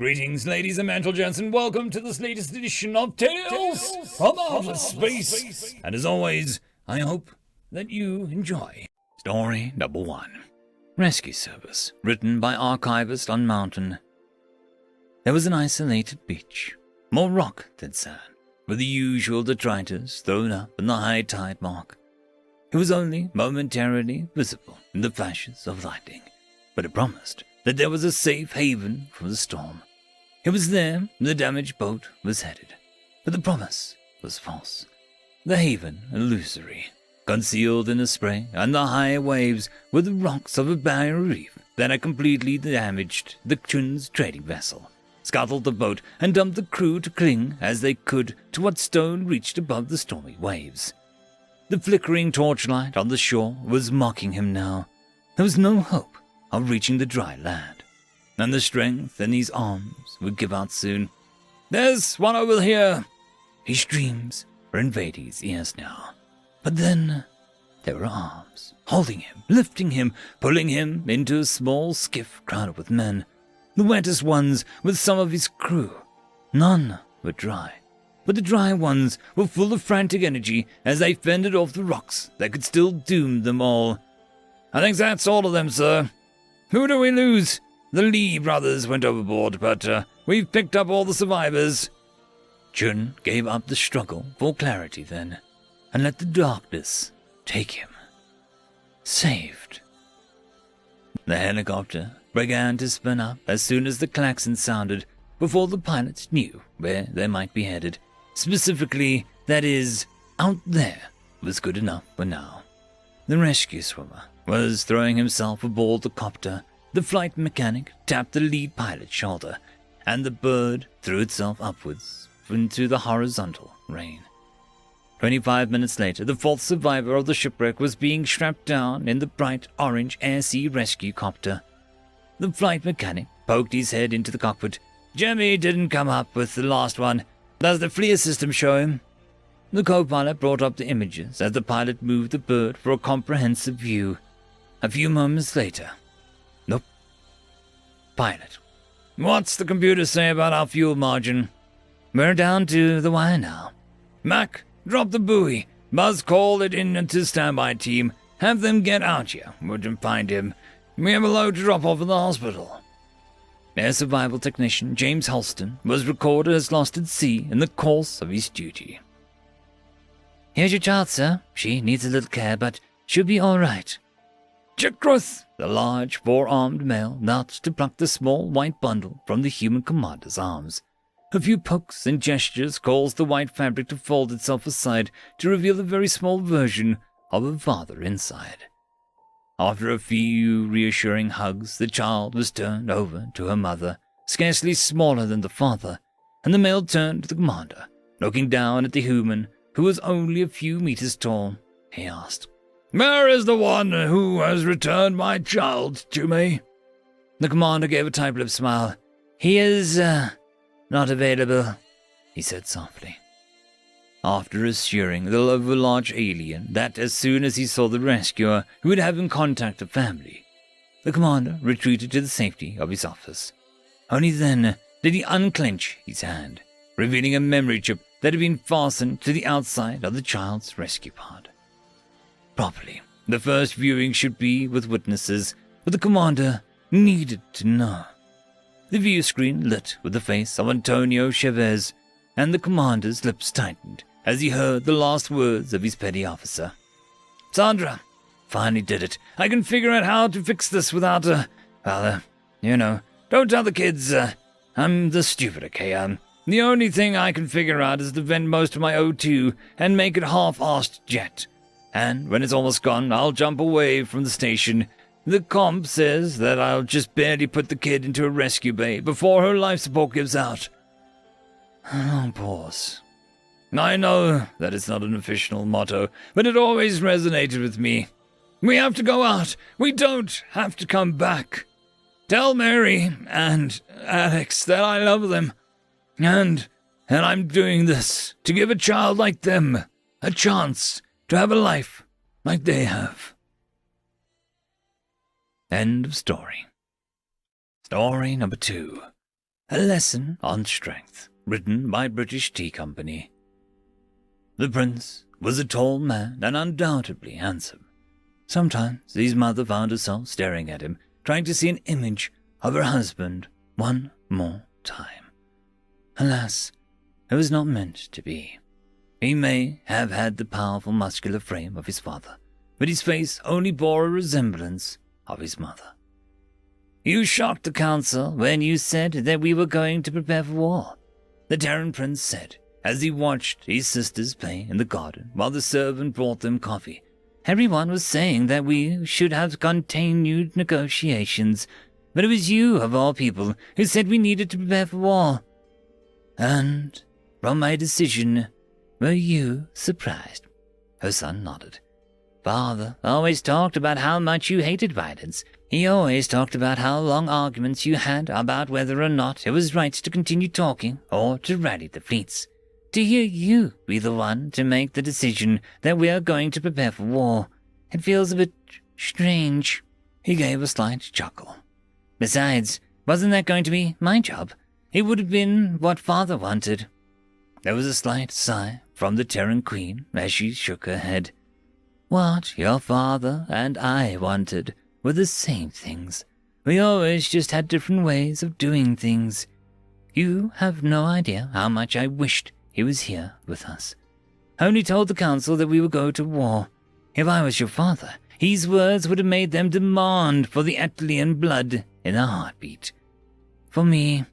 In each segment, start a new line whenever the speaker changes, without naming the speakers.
Greetings, ladies and gentlemen, and welcome to this latest edition of Tales from Outer Space. And as always, I hope that you enjoy. Story number 1. Rescue Service, written by archivist on Mountain. There was an isolated beach, more rock than sand, with the usual detritus thrown up in the high tide mark. It was only momentarily visible in the flashes of lightning, but it promised that there was a safe haven from the storm. It was there the damaged boat was headed, but the promise was false. The haven illusory. Concealed in the spray and the high waves were the rocks of a barrier reef that had completely damaged the Chun's trading vessel, scuttled the boat, and dumped the crew to cling as they could to what stone reached above the stormy waves. The flickering torchlight on the shore was mocking him now. There was no hope of reaching the dry land, and the strength in his arms would give out soon. "There's one over here!" His dreams were invading his ears now. But then there were arms, holding him, lifting him, pulling him into a small skiff crowded with men, the wettest ones with some of his crew. None were dry, but the dry ones were full of frantic energy as they fended off the rocks that could still doom them all. "I think that's all of them, sir. Who do we lose? The Lee brothers went overboard, but we've picked up all the survivors." Chun gave up the struggle for clarity then, and let the darkness take him. Saved. The helicopter began to spin up as soon as the klaxon sounded, before the pilots knew where they might be headed. Specifically, that is, out there was good enough for now. The rescue swimmer was throwing himself aboard the copter. The flight mechanic tapped the lead pilot's shoulder, and the bird threw itself upwards into the horizontal rain. 25 minutes later, the fourth survivor of the shipwreck was being strapped down in the bright orange air-sea rescue copter. The flight mechanic poked his head into the cockpit. "Jimmy didn't come up with the last one. Does the FLIR system show him?" The co-pilot brought up the images as the pilot moved the bird for a comprehensive view. A few moments later, nope. Pilot: "What's the computer say about our fuel margin?" "We're down to the wire now." "Mac, drop the buoy. Buzz, call it in to standby team. Have them get out here. Wouldn't find him. We have a load to drop off at the hospital." Air survival technician James Halston was recorded as lost at sea in the course of his duty. "Here's your child, sir. She needs a little care, but she'll be all right." "Chikruth!" The large four-armed male knelt to pluck the small white bundle from the human commander's arms. A few pokes and gestures caused the white fabric to fold itself aside to reveal a very small version of a father inside. After a few reassuring hugs, the child was turned over to her mother, scarcely smaller than the father, and the male turned to the commander, looking down at the human, who was only a few meters tall. He asked, "Where is the one who has returned my child to me?" The commander gave a tight-lipped smile. "He is, not available," he said softly. After assuring the large alien that as soon as he saw the rescuer, he would have him contact the family, the commander retreated to the safety of his office. Only then did he unclench his hand, revealing a memory chip that had been fastened to the outside of the child's rescue pod. Properly, the first viewing should be with witnesses, but the commander needed to know. The view screen lit with the face of Antonio Chavez, and the commander's lips tightened as he heard the last words of his petty officer. "Sandra, finally did it. I can figure out how to fix this without, don't tell the kids, I'm the stupid, okay? The only thing I can figure out is to vent most of my O2 and make it half-assed jet. And when it's almost gone, I'll jump away from the station. The comp says that I'll just barely put the kid into a rescue bay before her life support gives out." Long pause. "I know that it's not an official motto, but it always resonated with me. We have to go out. We don't have to come back. Tell Mary and Alex that I love them. And I'm doing this to give a child like them a chance to have a life like they have." End of story. Story number 2. A Lesson on Strength, written by British Tea Company. The prince was a tall man and undoubtedly handsome. Sometimes his mother found herself staring at him, trying to see an image of her husband one more time. Alas, it was not meant to be. He may have had the powerful muscular frame of his father, but his face only bore a resemblance of his mother. "You shocked the council when you said that we were going to prepare for war," the Terran prince said as he watched his sisters play in the garden while the servant brought them coffee. "Everyone was saying that we should have continued negotiations, but it was you, of all people, who said we needed to prepare for war. And from my decision, were you surprised?" Her son nodded. "Father always talked about how much you hated violence. He always talked about how long arguments you had about whether or not it was right to continue talking or to rally the fleets. To hear you be the one to make the decision that we are going to prepare for war, it feels a bit strange." He gave a slight chuckle. "Besides, wasn't that going to be my job? It would have been what Father wanted." There was a slight sigh from the Terran Queen as she shook her head. "What your father and I wanted were the same things. We always just had different ways of doing things. You have no idea how much I wished he was here with us. I only told the council that we would go to war. If I was your father, his words would have made them demand for the Atlian blood in a heartbeat. For me,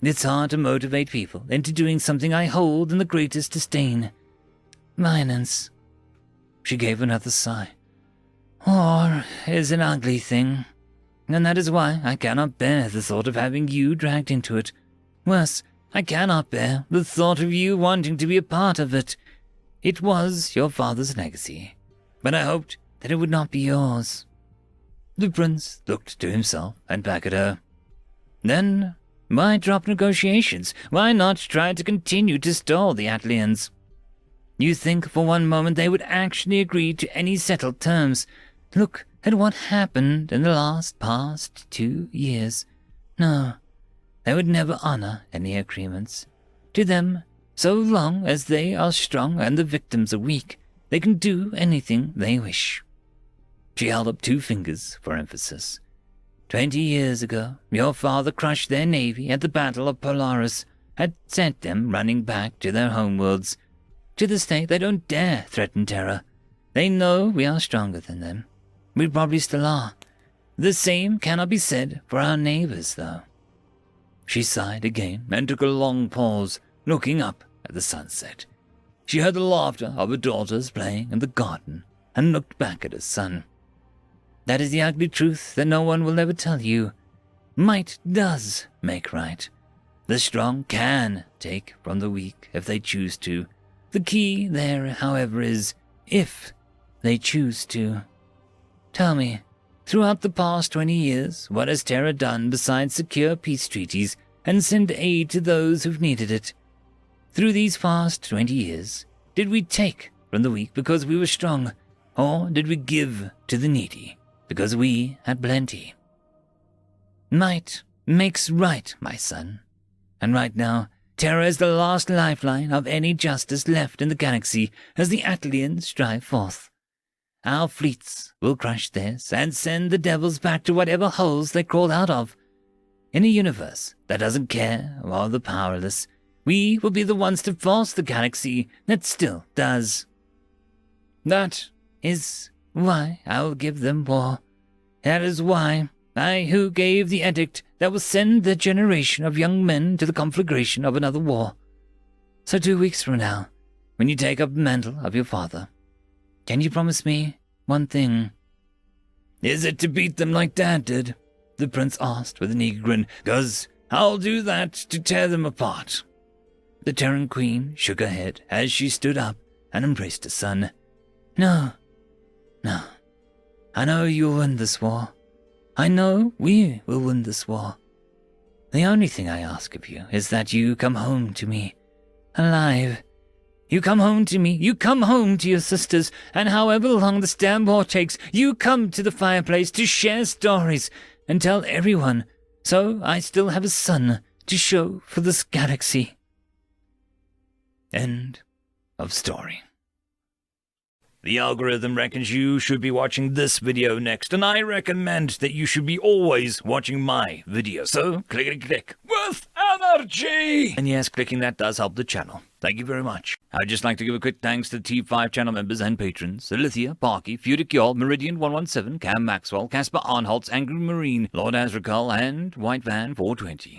it's hard to motivate people into doing something I hold in the greatest disdain. Violence." She gave another sigh. "War is an ugly thing, and that is why I cannot bear the thought of having you dragged into it. Worse, I cannot bear the thought of you wanting to be a part of it. It was your father's legacy, but I hoped that it would not be yours." The prince looked to himself and back at her. "Then why drop negotiations? Why not try to continue to stall the Atlians? You think for one moment they would actually agree to any settled terms? Look at what happened in the past 2 years. No, they would never honor any agreements. To them, so long as they are strong and the victims are weak, they can do anything they wish." She held up 2 fingers for emphasis. 20 years ago, your father crushed their navy at the Battle of Polaris, had sent them running back to their homeworlds. To this day, they don't dare threaten Terra. They know we are stronger than them. We probably still are. The same cannot be said for our neighbors, though. She sighed again and took a long pause, looking up at the sunset. She heard the laughter of her daughters playing in the garden and looked back at her son. "That is the ugly truth that no one will ever tell you. Might does make right. The strong can take from the weak if they choose to. The key there, however, is if they choose to. Tell me, throughout the past 20 years, what has Terra done besides secure peace treaties and send aid to those who've needed it? Through these past 20 years, did we take from the weak because we were strong, or did we give to the needy because we had plenty? Might makes right, my son. And right now, Terra is the last lifeline of any justice left in the galaxy as the Atlians drive forth. Our fleets will crush theirs and send the devils back to whatever holes they crawled out of. In a universe that doesn't care or the powerless, we will be the ones to force the galaxy that still does. That is why I will give them war. That is why I who gave the edict that will send the generation of young men to the conflagration of another war. So 2 weeks from now, when you take up the mantle of your father, can you promise me one thing?" "Is it to beat them like Dad did?" the prince asked with an eager grin. "'Cause I'll do that to tear them apart." The Terran Queen shook her head as she stood up and embraced her son. No. I know you'll win this war. I know we will win this war. The only thing I ask of you is that you come home to me, alive. You come home to me, you come home to your sisters, and however long this damn war takes, you come to the fireplace to share stories and tell everyone, so I still have a son to show for this galaxy. End of story. The algorithm reckons you should be watching this video next, and I recommend that you should be always watching my video. So, click with energy! And yes, clicking that does help the channel. Thank you very much. I'd just like to give a quick thanks to the T5 channel members and patrons: Alithia, Parky, Fudic Yol, Meridian117, Cam Maxwell, Casper Arnholtz, Angry Marine, Lord Azrakal, and White Van 420.